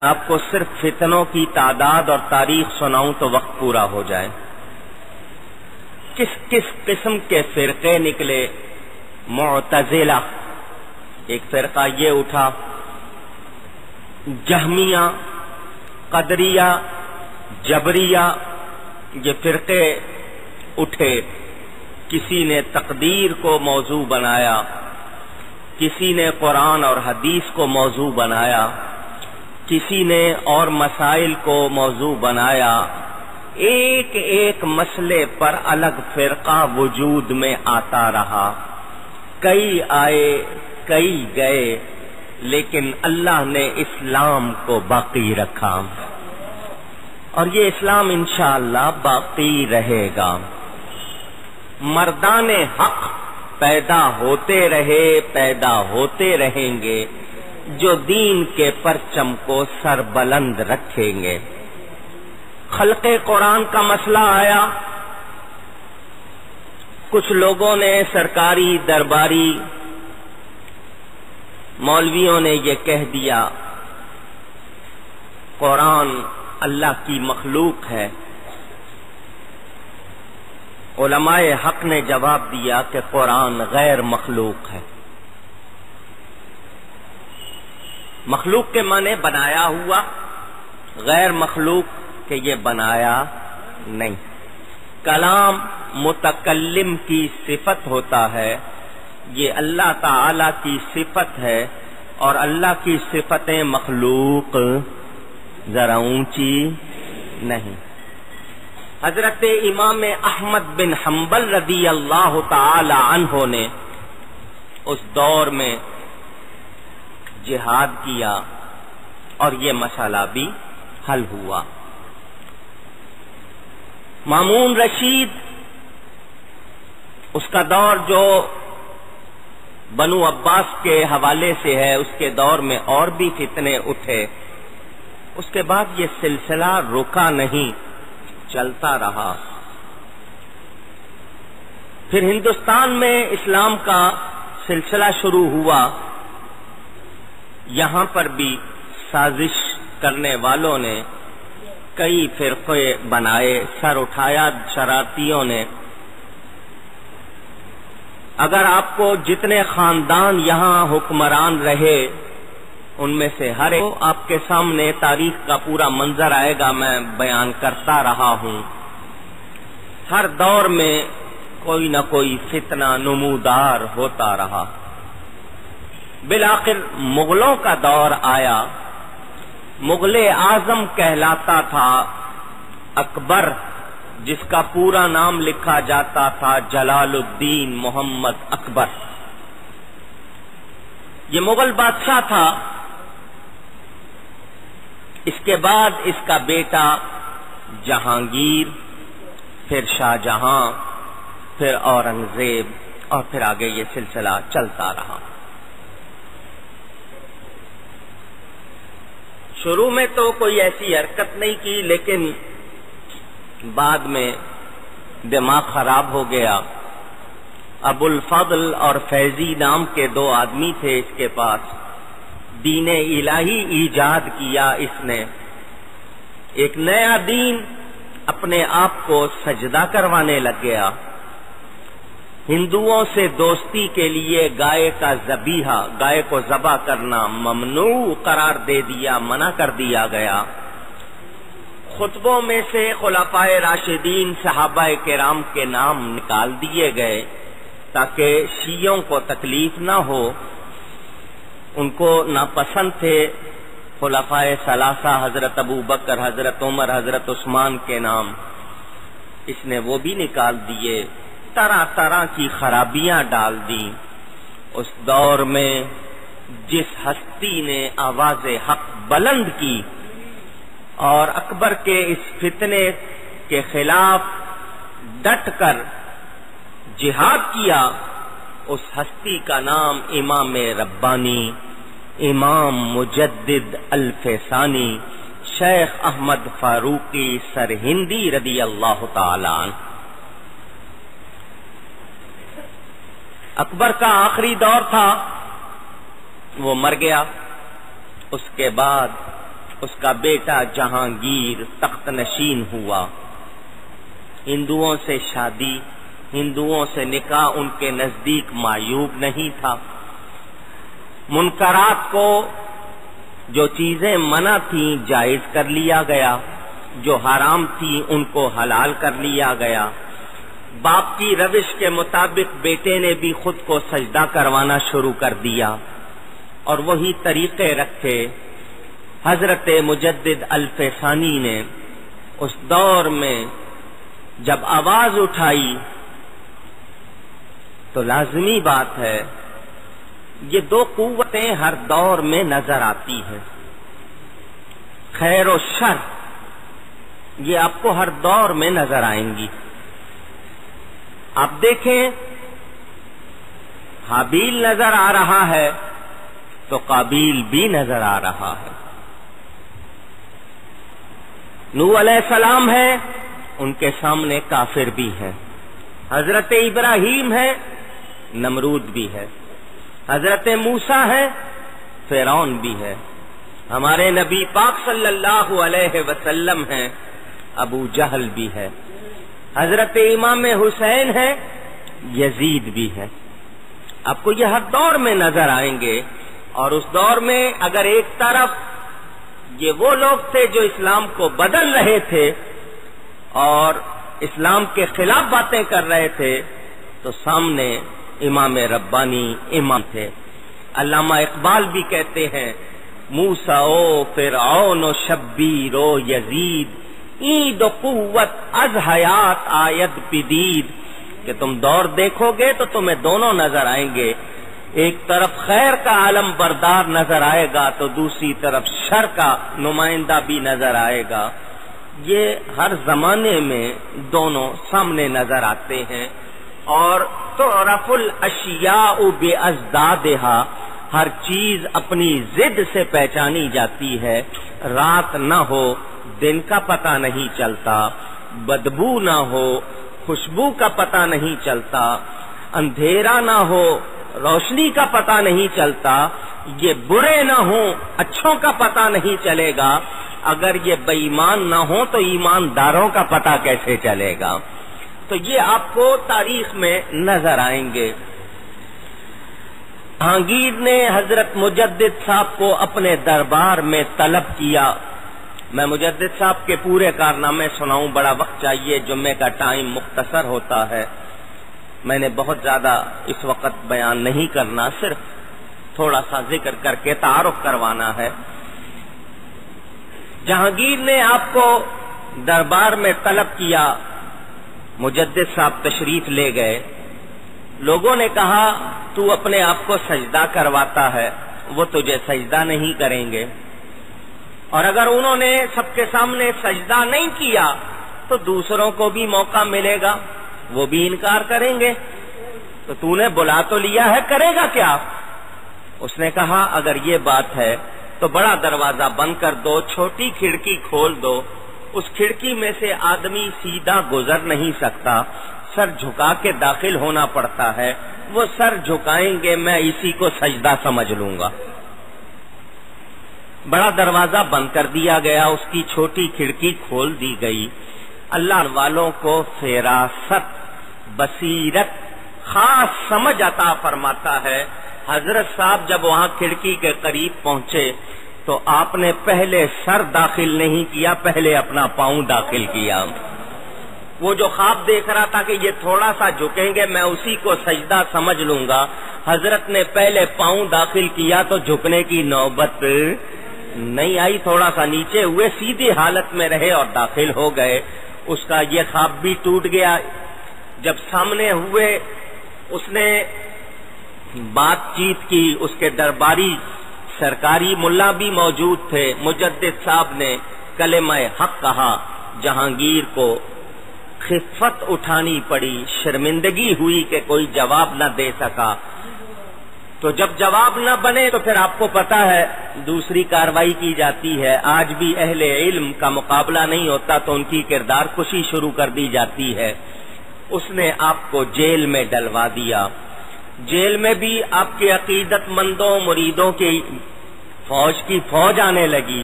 آپ کو صرف فتنوں کی تعداد اور تاریخ سناؤں تو وقت پورا ہو جائے. کس کس قسم کے فرقے نکلے. معتزلہ ایک فرقہ یہ اٹھا، جہمیہ، قدریہ، جبریہ، یہ فرقے اٹھے. کسی نے تقدیر کو موضوع بنایا، کسی نے قرآن اور حدیث کو موضوع بنایا، کسی نے اور مسائل کو موضوع بنایا. ایک ایک مسئلے پر الگ فرقہ وجود میں آتا رہا. کئی آئے کئی گئے، لیکن اللہ نے اسلام کو باقی رکھا، اور یہ اسلام انشاءاللہ باقی رہے گا. مردان حق پیدا ہوتے رہے، پیدا ہوتے رہیں گے، جو دین کے پرچم کو سربلند رکھیں گے. خلق قرآن کا مسئلہ آیا. کچھ لوگوں نے، سرکاری درباری مولویوں نے یہ کہہ دیا قرآن اللہ کی مخلوق ہے. علماء حق نے جواب دیا کہ قرآن غیر مخلوق ہے. مخلوق کے معنی بنایا ہوا، غیر مخلوق کہ یہ بنایا نہیں. کلام متکلم کی صفت ہوتا ہے، یہ اللہ تعالی کی صفت ہے، اور اللہ کی صفتیں مخلوق ذرا اونچی نہیں. حضرت امام احمد بن حنبل رضی اللہ تعالی عنہ نے اس دور میں جہاد کیا، اور یہ مسئلہ بھی حل ہوا. مامون رشید، اس کا دور جو بنو عباس کے حوالے سے ہے، اس کے دور میں اور بھی فتنے اٹھے. اس کے بعد یہ سلسلہ رکا نہیں، چلتا رہا. پھر ہندوستان میں اسلام کا سلسلہ شروع ہوا. یہاں پر بھی سازش کرنے والوں نے کئی فرقے بنائے، سر اٹھایا شرارتیوں نے. اگر آپ کو جتنے خاندان یہاں حکمران رہے ان میں سے ہر ایک آپ کے سامنے تاریخ کا پورا منظر آئے گا. میں بیان کرتا رہا ہوں. ہر دور میں کوئی نہ کوئی فتنہ نمودار ہوتا رہا. بالآخر مغلوں کا دور آیا. مغل اعظم کہلاتا تھا اکبر، جس کا پورا نام لکھا جاتا تھا جلال الدین محمد اکبر. یہ مغل بادشاہ تھا. اس کے بعد اس کا بیٹا جہانگیر، پھر شاہ جہاں، پھر اورنگزیب، اور پھر آگے یہ سلسلہ چلتا رہا. شروع میں تو کوئی ایسی حرکت نہیں کی، لیکن بعد میں دماغ خراب ہو گیا. ابو الفضل اور فیضی نام کے دو آدمی تھے اس کے پاس. دین الہی ایجاد کیا اس نے. ایک نیا دین اپنے آپ کو سجدہ کروانے لگ گیا. ہندوؤں سے دوستی کے لیے گائے کا ذبیحہ، گائے کو ذبح کرنا ممنوع قرار دے دیا، منع کر دیا گیا. خطبوں میں سے خلفائے راشدین صحابہ کرام کے نام نکال دیے گئے تاکہ شیعوں کو تکلیف نہ ہو. ان کو ناپسند تھے خلفائے ثلاثہ، حضرت ابو بکر، حضرت عمر، حضرت عثمان کے نام. اس نے وہ بھی نکال دیے. طرح طرح کی خرابیاں ڈال دی. اس دور میں جس ہستی نے آواز حق بلند کی اور اکبر کے اس فتنے کے خلاف ڈٹ کر جہاد کیا، اس ہستی کا نام امام ربانی، امام مجدد الفسانی، شیخ احمد فاروقی سرہندی رضی اللہ تعالی عنہ. اکبر کا آخری دور تھا، وہ مر گیا. اس کے بعد اس کا بیٹا جہانگیر تخت نشین ہوا۔ ہندوؤں سے شادی، ہندوؤں سے نکاح ان کے نزدیک معیوب نہیں تھا۔ منکرات کو، جو چیزیں منع تھیں جائز کر لیا گیا، جو حرام تھیں ان کو حلال کر لیا گیا۔ باپ کی روش کے مطابق بیٹے نے بھی خود کو سجدہ کروانا شروع کر دیا اور وہی طریقے رکھے۔ حضرت مجدد الفسانی نے اس دور میں جب آواز اٹھائی تو لازمی بات ہے، یہ دو قوتیں ہر دور میں نظر آتی ہیں، خیر و شر، یہ آپ کو ہر دور میں نظر آئیں گی۔ آپ دیکھیں، حابیل نظر آ رہا ہے تو قابیل بھی نظر آ رہا ہے۔ نوح علیہ السلام ہے، ان کے سامنے کافر بھی ہیں۔ حضرت ابراہیم ہے، نمرود بھی ہے۔ حضرت موسیٰ ہے، فرعون بھی ہے۔ ہمارے نبی پاک صلی اللہ علیہ وسلم ہیں، ابو جہل بھی ہے۔ حضرت امام حسین ہے، یزید بھی ہے۔ آپ کو یہ ہر دور میں نظر آئیں گے، اور اس دور میں اگر ایک طرف یہ وہ لوگ تھے جو اسلام کو بدل رہے تھے اور اسلام کے خلاف باتیں کر رہے تھے، تو سامنے امام ربانی امام تھے۔ علامہ اقبال بھی کہتے ہیں، موسیٰ و فرعون و شبیر و یزید، عید و قوت از حیات آید پدید، کہ تم دور دیکھو گے تو تمہیں دونوں نظر آئیں گے، ایک طرف خیر کا علم بردار نظر آئے گا تو دوسری طرف شر کا نمائندہ بھی نظر آئے گا۔ یہ ہر زمانے میں دونوں سامنے نظر آتے ہیں۔ اور تعرف الاشیاء بازدادہا، ہر چیز اپنی ضد سے پہچانی جاتی ہے۔ رات نہ ہو دن کا پتہ نہیں چلتا، بدبو نہ ہو خوشبو کا پتہ نہیں چلتا، اندھیرا نہ ہو روشنی کا پتہ نہیں چلتا، یہ برے نہ ہوں اچھوں کا پتہ نہیں چلے گا، اگر یہ بے ایمان نہ ہو تو ایمانداروں کا پتہ کیسے چلے گا؟ تو یہ آپ کو تاریخ میں نظر آئیں گے۔ جہانگیر نے حضرت مجدد صاحب کو اپنے دربار میں طلب کیا۔ میں مجدد صاحب کے پورے کارنامے سناؤں، بڑا وقت چاہیے، جمعے کا ٹائم مختصر ہوتا ہے، میں نے بہت زیادہ اس وقت بیان نہیں کرنا، صرف تھوڑا سا ذکر کر کے تعارف کروانا ہے۔ جہانگیر نے آپ کو دربار میں طلب کیا، مجدد صاحب تشریف لے گئے۔ لوگوں نے کہا تو اپنے آپ کو سجدہ کرواتا ہے، وہ تجھے سجدہ نہیں کریں گے، اور اگر انہوں نے سب کے سامنے سجدہ نہیں کیا تو دوسروں کو بھی موقع ملے گا، وہ بھی انکار کریں گے، تو تو نے بلا تو لیا ہے، کرے گا کیا؟ اس نے کہا اگر یہ بات ہے تو بڑا دروازہ بند کر دو، چھوٹی کھڑکی کھول دو، اس کھڑکی میں سے آدمی سیدھا گزر نہیں سکتا، سر جھکا کے داخل ہونا پڑتا ہے، وہ سر جھکائیں گے، میں اسی کو سجدہ سمجھ لوں گا۔ بڑا دروازہ بند کر دیا گیا، اس کی چھوٹی کھڑکی کھول دی گئی۔ اللہ والوں کو فراست، بصیرت، خاص سمجھ عطا فرماتا ہے۔ حضرت صاحب جب وہاں کھڑکی کے قریب پہنچے تو آپ نے پہلے سر داخل نہیں کیا، پہلے اپنا پاؤں داخل کیا۔ وہ جو خواب دیکھ رہا تھا کہ یہ تھوڑا سا جھکیں گے میں اسی کو سجدہ سمجھ لوں گا، حضرت نے پہلے پاؤں داخل کیا تو جھکنے کی نوبت نہیں آئی، تھوڑا سا نیچے ہوئے، سیدھی حالت میں رہے اور داخل ہو گئے۔ اس کا یہ خواب بھی ٹوٹ گیا۔ جب سامنے ہوئے اس نے بات چیت کی، اس کے درباری سرکاری ملا بھی موجود تھے۔ مجدد صاحب نے کلمہ حق کہا، جہانگیر کو خفت اٹھانی پڑی، شرمندگی ہوئی کہ کوئی جواب نہ دے سکا۔ تو جب جواب نہ بنے تو پھر آپ کو پتا ہے دوسری کارروائی کی جاتی ہے۔ آج بھی اہل علم کا مقابلہ نہیں ہوتا تو ان کی کردار کشی شروع کر دی جاتی ہے۔ اس نے آپ کو جیل میں ڈلوا دیا۔ جیل میں بھی آپ کے عقیدت مندوں مریدوں کی فوج آنے لگی۔